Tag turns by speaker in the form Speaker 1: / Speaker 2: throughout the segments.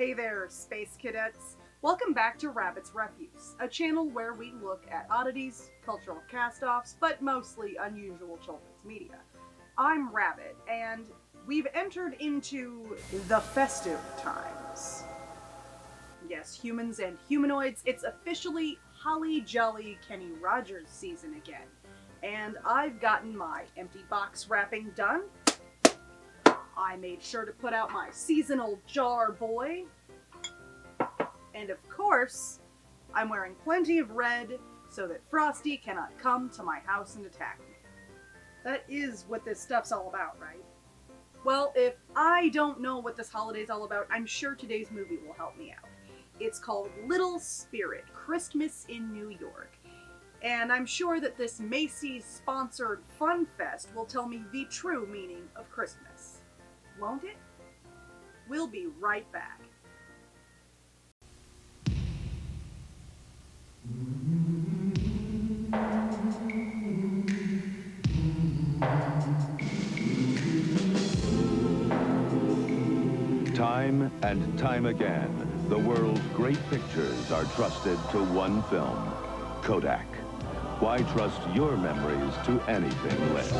Speaker 1: Hey there, space cadets. Welcome back to Rabbit's Refuse, a channel where we look at oddities, cultural cast-offs, but mostly unusual children's media. I'm Rabbit, and we've entered into the festive times. Yes, humans and humanoids, it's officially Holly Jolly Kenny Rogers season again. And I've gotten my empty box wrapping done. I made sure to put out my seasonal jar boy. And of course, I'm wearing plenty of red so that Frosty cannot come to my house and attack me. That is what this stuff's all about, right? Well, if I don't know what this holiday's all about, I'm sure today's movie will help me out. It's called Little Spirit, Christmas in New York. And I'm sure that this Macy-sponsored fun fest will tell me the true meaning of Christmas. Won't it? We'll be right back.
Speaker 2: Time and time again, the world's great pictures are trusted to one film, Kodak. Why trust your memories to anything less?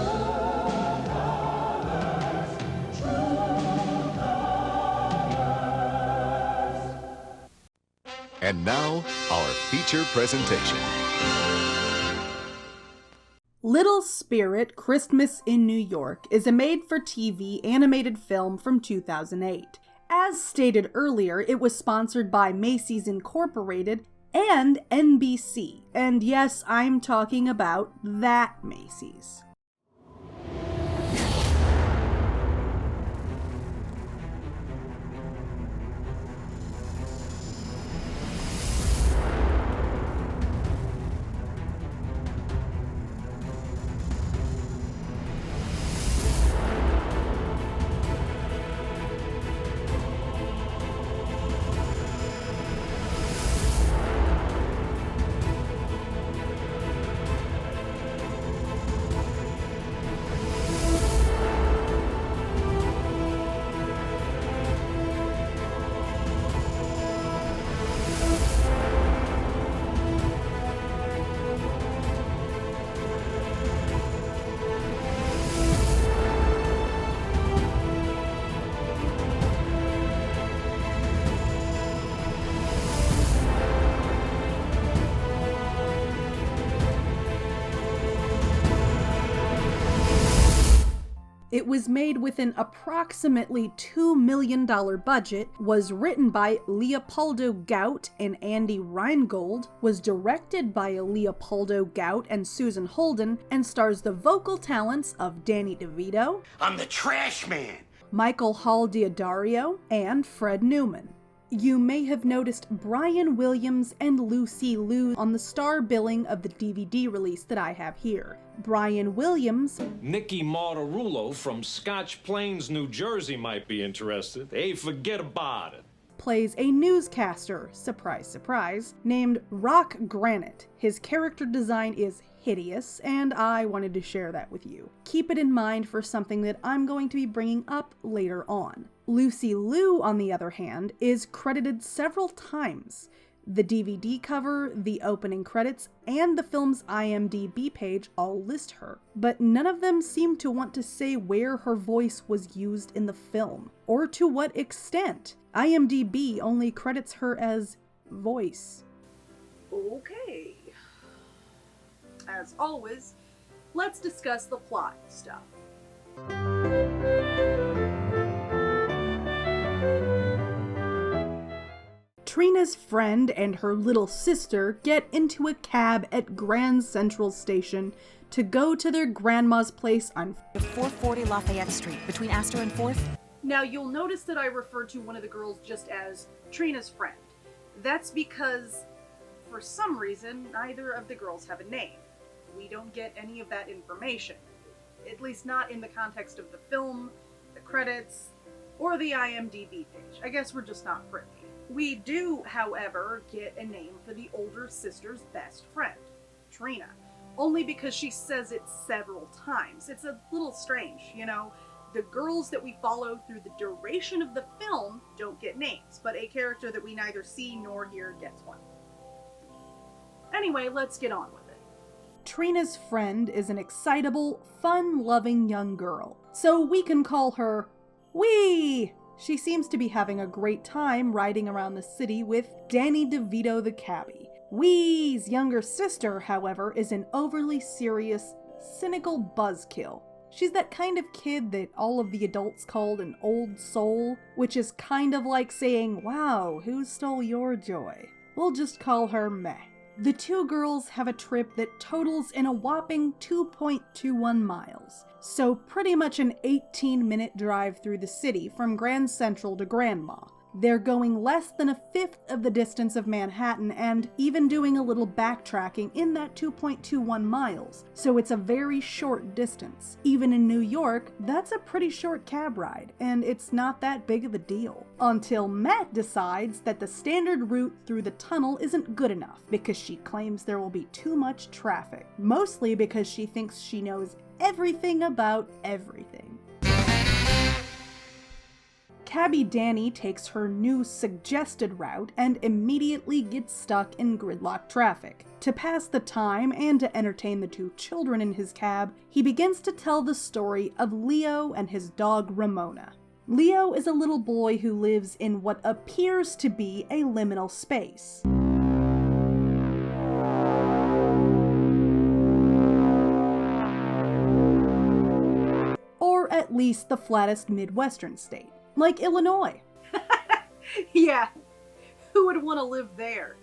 Speaker 3: And now, our feature presentation.
Speaker 1: Little Spirit, Christmas in New York is a made-for-TV animated film from 2008. As stated earlier, it was sponsored by Macy's Incorporated and NBC. And yes, I'm talking about that Macy's. It was made with an approximately $2 million budget, was written by Leopoldo Gout and Andy Reingold, was directed by Leopoldo Gout and Susan Holden, and stars the vocal talents of Danny DeVito,
Speaker 4: I'm the trash man,
Speaker 1: Michael Hall Diodario, and Fred Newman. You may have noticed Brian Williams and Lucy Liu on the star billing of the DVD release that I have here. Brian Williams,
Speaker 5: Nicky Martarulo from Scotch Plains, New Jersey might be interested. Hey, forget about it.
Speaker 1: plays a newscaster, surprise surprise, named Rock Granite. His character design is hideous, and I wanted to share that with you. Keep it in mind for something that I'm going to be bringing up later on. Lucy Liu, on the other hand, is credited several times. The DVD cover, the opening credits, and the film's IMDb page all list her, but none of them seem to want to say where her voice was used in the film, or to what extent. IMDb only credits her as voice. Okay. As always, let's discuss the plot stuff. Trina's friend and her little sister get into a cab at Grand Central Station to go to their grandma's place on
Speaker 6: 440 Lafayette Street, between Astor and 4th.
Speaker 1: Now, you'll notice that I refer to one of the girls just as Trina's friend. That's because, for some reason, neither of the girls have a name. We don't get any of that information. At least not in the context of the film, the credits, or the IMDb page. I guess we're just not privy. We do, however, get a name for the older sister's best friend, Trina. Only because she says it several times. It's a little strange, you know? The girls that we follow through the duration of the film don't get names, but a character that we neither see nor hear gets one. Anyway, let's get on with it. Trina's friend is an excitable, fun-loving young girl, so we can call her Wee! She seems to be having a great time riding around the city with Danny DeVito the cabbie. Wee's younger sister, however, is an overly serious, cynical buzzkill. She's that kind of kid that all of the adults called an old soul, which is kind of like saying, wow, who stole your joy? We'll just call her Meh. The two girls have a trip that totals in a whopping 2.21 miles, so pretty much an 18-minute drive through the city from Grand Central to Grandma. They're going less than a fifth of the distance of Manhattan and even doing a little backtracking in that 2.21 miles, so it's a very short distance. Even in New York, that's a pretty short cab ride, and it's not that big of a deal. Until Matt decides that the standard route through the tunnel isn't good enough because she claims there will be too much traffic, mostly because she thinks she knows everything about everything. Cabbie Danny takes her new suggested route and immediately gets stuck in gridlock traffic. To pass the time and to entertain the two children in his cab, he begins to tell the story of Leo and his dog Ramona. Leo is a little boy who lives in what appears to be a liminal space. Or at least the flattest Midwestern state. Like Illinois. Yeah, who would want to live there?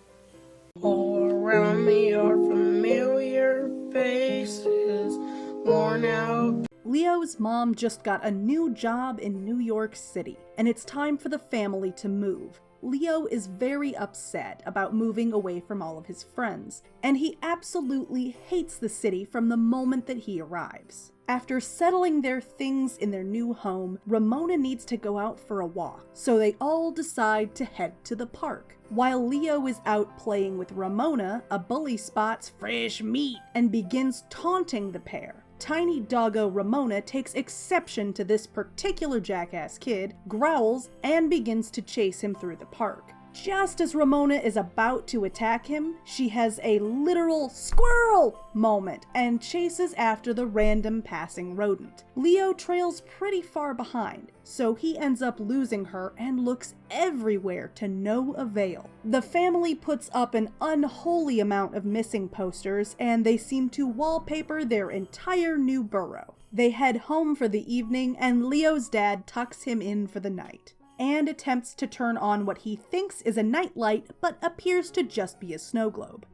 Speaker 4: All around me are familiar faces, worn out.
Speaker 1: Leo's mom just got a new job in New York City, and it's time for the family to move. Leo is very upset about moving away from all of his friends, and he absolutely hates the city from the moment that he arrives. After settling their things in their new home, Ramona needs to go out for a walk, so they all decide to head to the park. While Leo is out playing with Ramona, a bully spots fresh meat and begins taunting the pair. Tiny doggo Ramona takes exception to this particular jackass kid, growls, and begins to chase him through the park. Just as Ramona is about to attack him, she has a literal squirrel moment and chases after the random passing rodent. Leo trails pretty far behind, so he ends up losing her and looks everywhere to no avail. The family puts up an unholy amount of missing posters, and they seem to wallpaper their entire new borough. They head home for the evening, and Leo's dad tucks him in for the night and attempts to turn on what he thinks is a nightlight, but appears to just be a snow globe.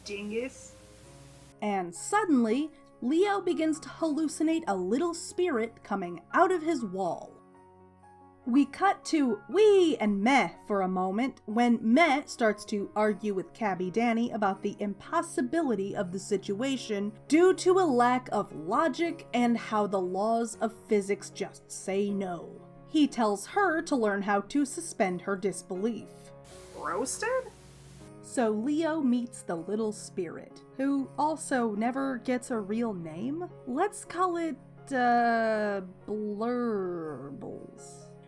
Speaker 1: Dingus. And suddenly, Leo begins to hallucinate a little spirit coming out of his wall. We cut to Wee and Meh for a moment, when Meh starts to argue with Cabbie Danny about the impossibility of the situation due to a lack of logic and how the laws of physics just say no. He tells her to learn how to suspend her disbelief. Roasted? So Leo meets the little spirit, who also never gets a real name. Let's call it, Blurbles.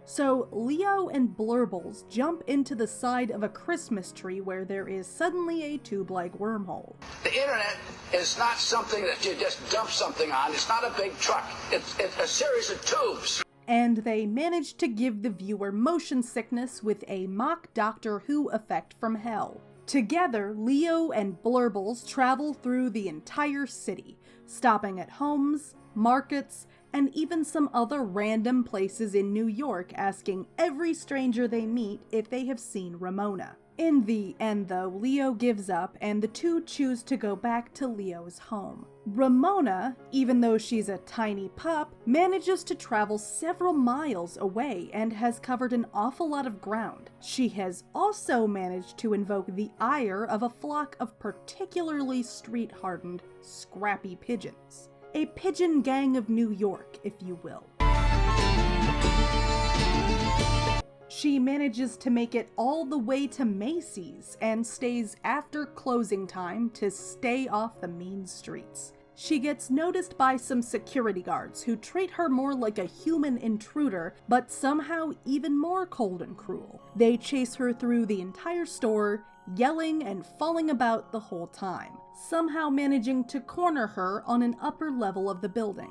Speaker 1: So Leo and Blurbles jump into the side of a Christmas tree where there is suddenly a tube-like wormhole.
Speaker 7: The internet is not something that you just dump something on. It's not a big truck. It's a series of tubes.
Speaker 1: And they manage to give the viewer motion sickness with a mock Doctor Who effect from hell. Together, Leo and Blurbles travel through the entire city, stopping at homes, markets, and even some other random places in New York, asking every stranger they meet if they have seen Ramona. In the end, though, Leo gives up, and the two choose to go back to Leo's home. Ramona, even though she's a tiny pup, manages to travel several miles away and has covered an awful lot of ground. She has also managed to invoke the ire of a flock of particularly street-hardened, scrappy pigeons. A pigeon gang of New York, if you will. She manages to make it all the way to Macy's and stays after closing time to stay off the mean streets. She gets noticed by some security guards who treat her more like a human intruder, but somehow even more cold and cruel. They chase her through the entire store, yelling and falling about the whole time, somehow managing to corner her on an upper level of the building.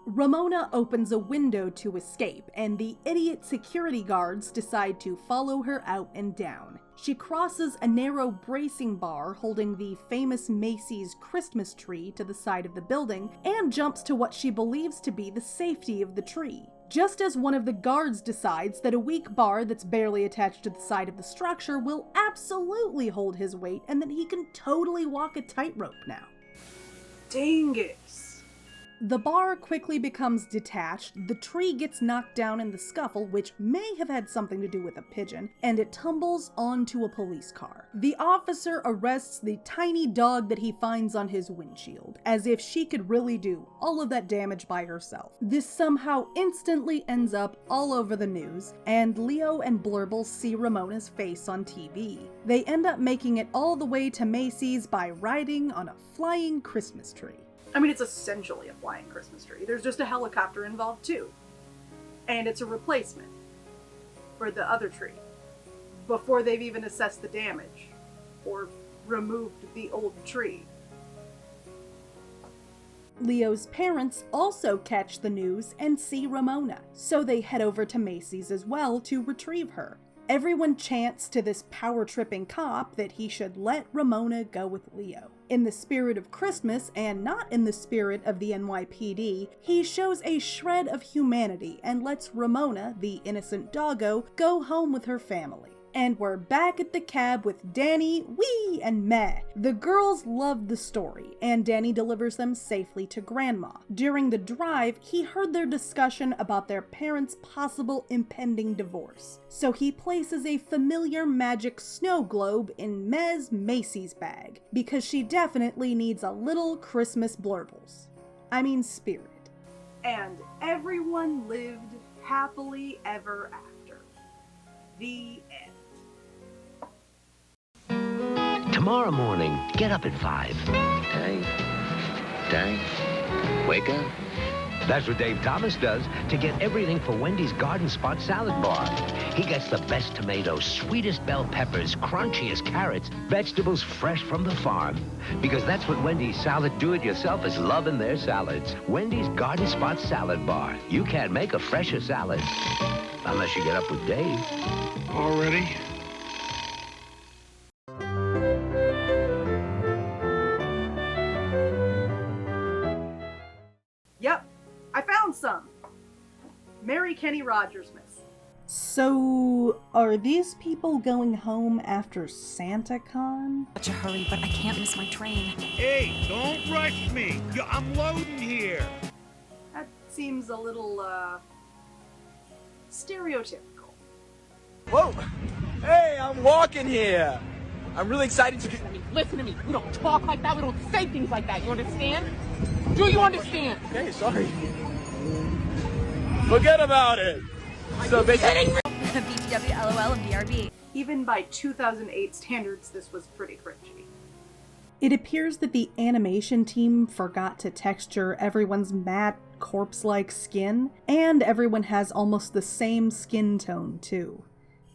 Speaker 1: Ramona opens a window to escape, and the idiot security guards decide to follow her out and down. She crosses a narrow bracing bar holding the famous Macy's Christmas tree to the side of the building, and jumps to what she believes to be the safety of the tree. Just as one of the guards decides that a weak bar that's barely attached to the side of the structure will absolutely hold his weight and that he can totally walk a tightrope now. Dang it.
Speaker 8: The bar quickly becomes detached, the tree gets knocked down in the scuffle, which may have had something to do with a pigeon, and it tumbles onto a police car. The officer arrests the tiny dog that he finds on his windshield, as if she could really do all of that damage by herself. This somehow instantly ends up all over the news, and Leo and Blurble see Ramona's face on TV. They end up making it all the way to Macy's by riding on a flying Christmas tree.
Speaker 1: I mean, it's essentially a flying Christmas tree. There's just a helicopter involved too. And it's a replacement for the other tree, before they've even assessed the damage or removed the old tree.
Speaker 8: Leo's parents also catch the news and see Ramona, so they head over to Macy's as well to retrieve her. Everyone chants to this power-tripping cop that he should let Ramona go with Leo. In the spirit of Christmas, and not in the spirit of the NYPD, he shows a shred of humanity and lets Ramona, the innocent doggo, go home with her family. And we're back at the cab with Danny, Wee, and Meh. The girls love the story, and Danny delivers them safely to Grandma. During the drive, he heard their discussion about their parents' possible impending divorce. So he places a familiar magic snow globe in Meh's Macy's bag, because she definitely needs a little Christmas blurbles. I mean spirit.
Speaker 1: And everyone lived happily ever after. The end.
Speaker 9: Tomorrow morning, get up at 5. Dang. Wake up. That's what Dave Thomas does to get everything for Wendy's Garden Spot Salad Bar. He gets the best tomatoes, sweetest bell peppers, crunchiest carrots, vegetables fresh from the farm. Because that's what Wendy's salad do-it-yourselfers love in their salads. Wendy's Garden Spot Salad Bar. You can't make a fresher salad. Unless you get up with Dave.
Speaker 10: Already?
Speaker 1: Yep, I found some. Mary Kenny Rogers miss.
Speaker 8: So, are these people going home after SantaCon?
Speaker 6: Such a hurry, but I can't miss my train.
Speaker 10: Hey, don't rush me. I'm loading here.
Speaker 1: That seems a little, stereotypical.
Speaker 11: Whoa! Hey, I'm walking here. I'm really excited to...
Speaker 12: Listen to me. We don't talk like that. We don't say things like that. You understand? Do you understand?
Speaker 11: Okay, sorry. Forget about it. So basically...
Speaker 6: BTW, LOL, and BRB.
Speaker 1: Even by 2008 standards, this was pretty cringy.
Speaker 8: It appears that the animation team forgot to texture everyone's matte, corpse-like skin, and everyone has almost the same skin tone, too.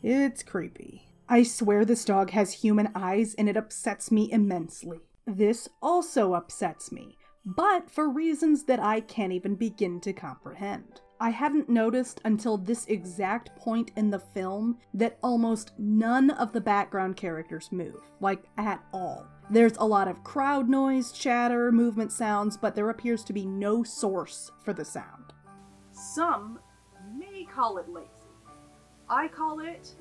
Speaker 8: It's creepy. I swear this dog has human eyes and it upsets me immensely. This also upsets me, but for reasons that I can't even begin to comprehend. I hadn't noticed until this exact point in the film that almost none of the background characters move, like at all. There's a lot of crowd noise, chatter, movement sounds, but there appears to be no source for the sound.
Speaker 1: Some may call it lazy. I call it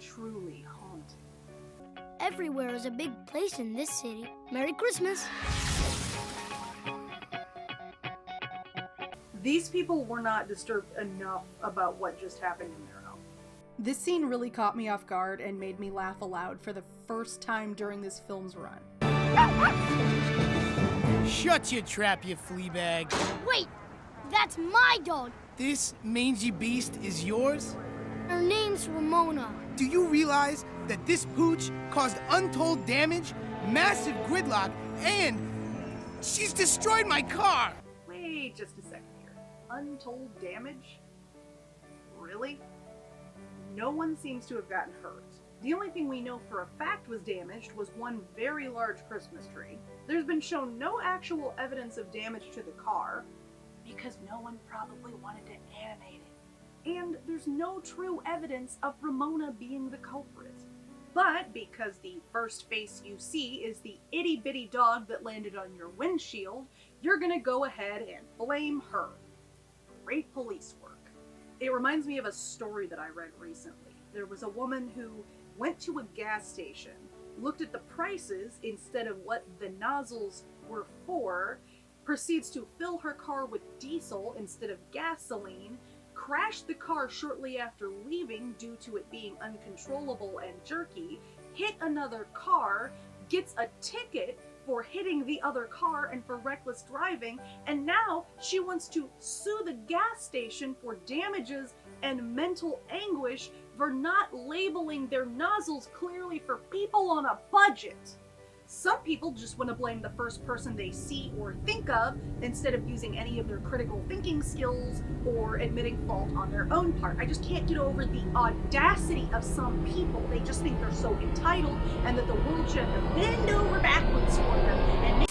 Speaker 1: truly haunting.
Speaker 13: Everywhere is a big place in this city. Merry Christmas!
Speaker 1: These people were not disturbed enough about what just happened in their home.
Speaker 8: This scene really caught me off guard and made me laugh aloud for the first time during this film's run.
Speaker 14: Shut your trap, you fleabag.
Speaker 13: Wait! That's my dog!
Speaker 14: This mangy beast is yours?
Speaker 13: Her name's Ramona.
Speaker 14: Do you realize that this pooch caused untold damage, massive gridlock, and she's destroyed my car?
Speaker 1: Wait just a second here. Untold damage? Really? No one seems to have gotten hurt. The only thing we know for a fact was damaged was one very large Christmas tree. There's been shown no actual evidence of damage to the car, because no one probably wanted to animate it. And there's no true evidence of Ramona being the culprit. But because the first face you see is the itty-bitty dog that landed on your windshield, you're gonna go ahead and blame her. Great police work. It reminds me of a story that I read recently. There was a woman who went to a gas station, looked at the prices instead of what the nozzles were for, proceeds to fill her car with diesel instead of gasoline, crashed the car shortly after leaving due to it being uncontrollable and jerky, hit another car, gets a ticket for hitting the other car and for reckless driving, and now she wants to sue the gas station for damages and mental anguish for not labeling their nozzles clearly for people on a budget. Some people just want to blame the first person they see or think of instead of using any of their critical thinking skills or admitting fault on their own part. I just can't get over the audacity of some people. They just think they're so entitled and that the world should have to bend over backwards for them and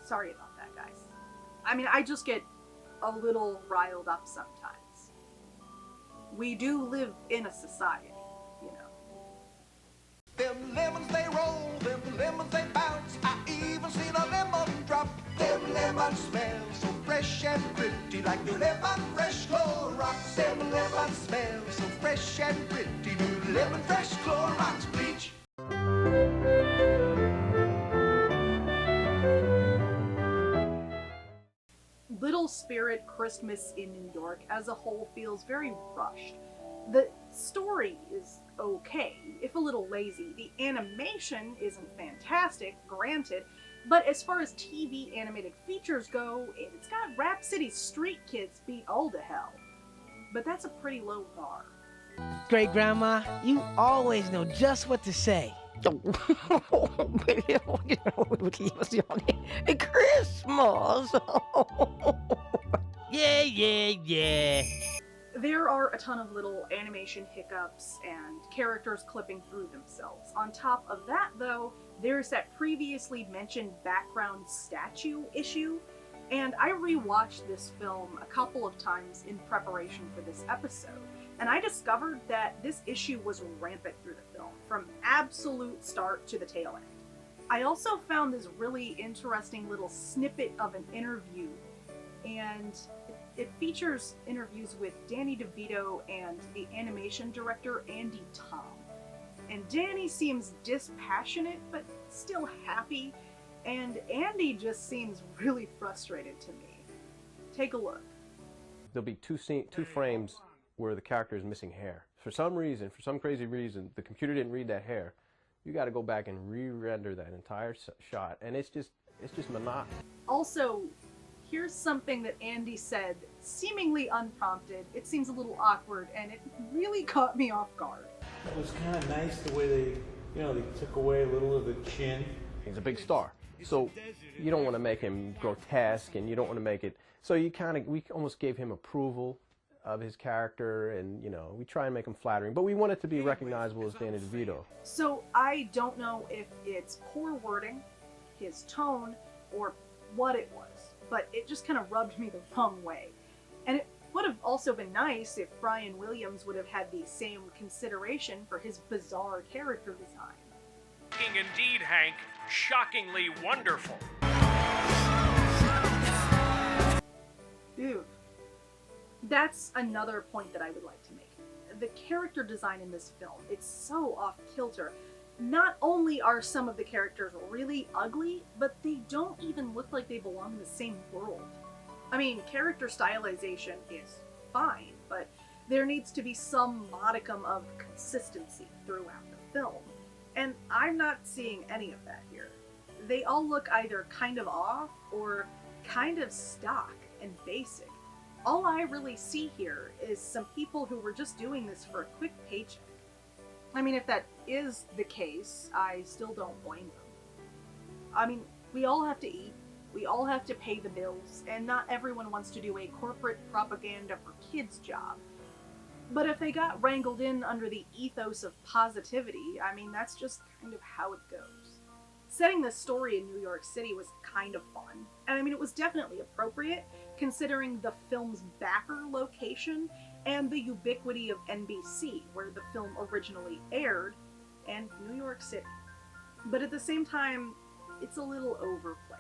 Speaker 1: sorry about that, guys. I mean, I just get a little riled up sometimes. We do live in a society, you know.
Speaker 15: Them lemons they roll, them lemons they bounce. I even seen a lemon drop. Them lemons smell so fresh and pretty, like new lemon fresh Clorox. Them lemons smell so fresh and pretty, new lemon fresh Clorox bleach.
Speaker 1: Little Spirit Christmas in New York as a whole feels very rushed. The story is okay, if a little lazy. The animation isn't fantastic, granted, but as far as TV animated features go, it's got Rap City Street Kids beat all to hell. But that's a pretty low bar.
Speaker 16: Great Grandma, you always know just what to say. Christmas! Yeah.
Speaker 1: There are a ton of little animation hiccups and characters clipping through themselves. On top of that, though, there's that previously mentioned background statue issue, and I rewatched this film a couple of times in preparation for this episode, and I discovered that this issue was rampant through the film, from absolute start to the tail end. I also found this really interesting little snippet of an interview, and it features interviews with Danny DeVito and the animation director Andy Tom. And Danny seems dispassionate, but still happy, and Andy just seems really frustrated to me. Take a look.
Speaker 17: There'll be two frames where the character is missing hair. For some reason, for some crazy reason, the computer didn't read that hair. You got to go back and re-render that entire shot, and it's just monotonous.
Speaker 1: Also, here's something that Andy said, seemingly unprompted. It seems a little awkward, and it really caught me off guard.
Speaker 18: It was kind of nice the way they, they took away a little of the chin.
Speaker 17: He's a big star, so you don't want to make him grotesque, and you don't want to make it. So we almost gave him approval of his character, and we try and make him flattering, but we want it to be recognizable as Danny DeVito.
Speaker 1: So I don't know if it's poor wording, his tone, or what it was, but it just kind of rubbed me the wrong way. And it would have also been nice if Brian Williams would have had the same consideration for his bizarre character design.
Speaker 19: Indeed, Hank, shockingly wonderful.
Speaker 1: Dude. That's another point that I would like to make. The character design in this film, it's so off-kilter. Not only are some of the characters really ugly, but they don't even look like they belong in the same world. I mean, character stylization is fine, but there needs to be some modicum of consistency throughout the film. And I'm not seeing any of that here. They all look either kind of off or kind of stock and basic. All I really see here is some people who were just doing this for a quick paycheck. I mean, if that is the case, I still don't blame them. I mean, we all have to eat, we all have to pay the bills, and not everyone wants to do a corporate propaganda for kids job. But if they got wrangled in under the ethos of positivity, I mean, that's just kind of how it goes. Setting this story in New York City was kind of fun, and I mean, it was definitely appropriate considering the film's backer location and the ubiquity of NBC, where the film originally aired, and New York City. But at the same time, it's a little overplayed.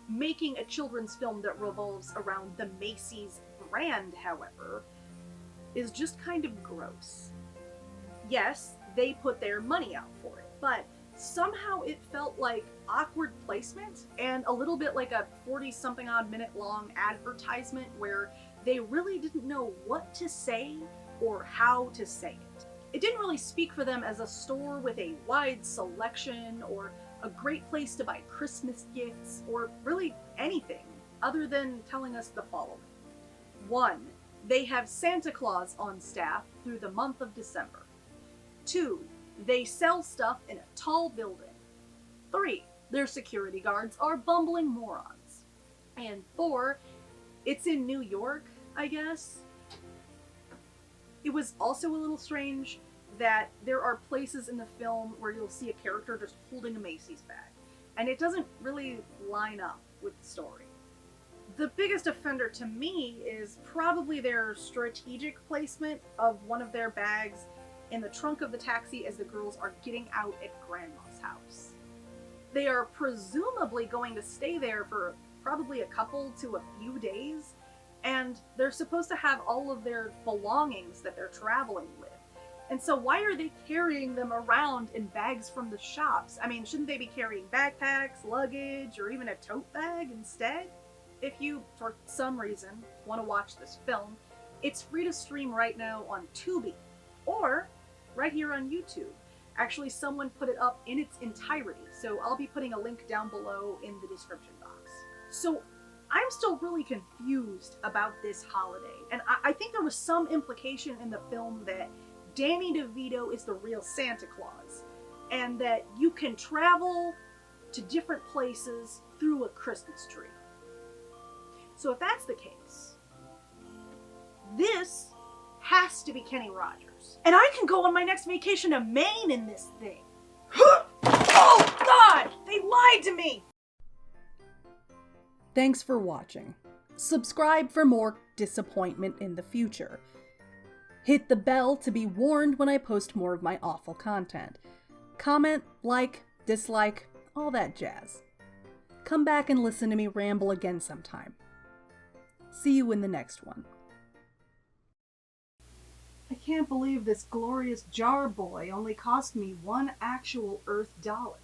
Speaker 1: Making a children's film that revolves around the Macy's brand, however, is just kind of gross. Yes, they put their money out for it, but somehow it felt like awkward placement and a little bit like a 40-something odd minute long advertisement where they really didn't know what to say or how to say it. It didn't really speak for them as a store with a wide selection or a great place to buy Christmas gifts or really anything other than telling us the following. 1. They have Santa Claus on staff through the month of December. 2. They sell stuff in a tall building. 3. Their security guards are bumbling morons. And 4. It's in New York, I guess. It was also a little strange that there are places in the film where you'll see a character just holding a Macy's bag, and it doesn't really line up with the story. The biggest offender to me is probably their strategic placement of one of their bags in the trunk of the taxi as the girls are getting out at Grandma's house. They are presumably going to stay there for probably a couple to a few days, and they're supposed to have all of their belongings that they're traveling with. And so why are they carrying them around in bags from the shops? I mean, shouldn't they be carrying backpacks, luggage, or even a tote bag instead? If you, for some reason, want to watch this film, it's free to stream right now on Tubi, or right here on YouTube. Actually, someone put it up in its entirety, so I'll be putting a link down below in the description box. So I'm still really confused about this holiday, and I think there was some implication in the film that Danny DeVito is the real Santa Claus, and that you can travel to different places through a Christmas tree. So if that's the case, this has to be Kenny Rogers. And I can go on my next vacation to Maine in this thing. Oh God! They lied to me!
Speaker 8: Thanks for watching. Subscribe for more disappointment in the future. Hit the bell to be warned when I post more of my awful content. Comment, like, dislike, all that jazz. Come back and listen to me ramble again sometime. See you in the next one.
Speaker 1: I can't believe this glorious jar boy only cost me one actual Earth dollar.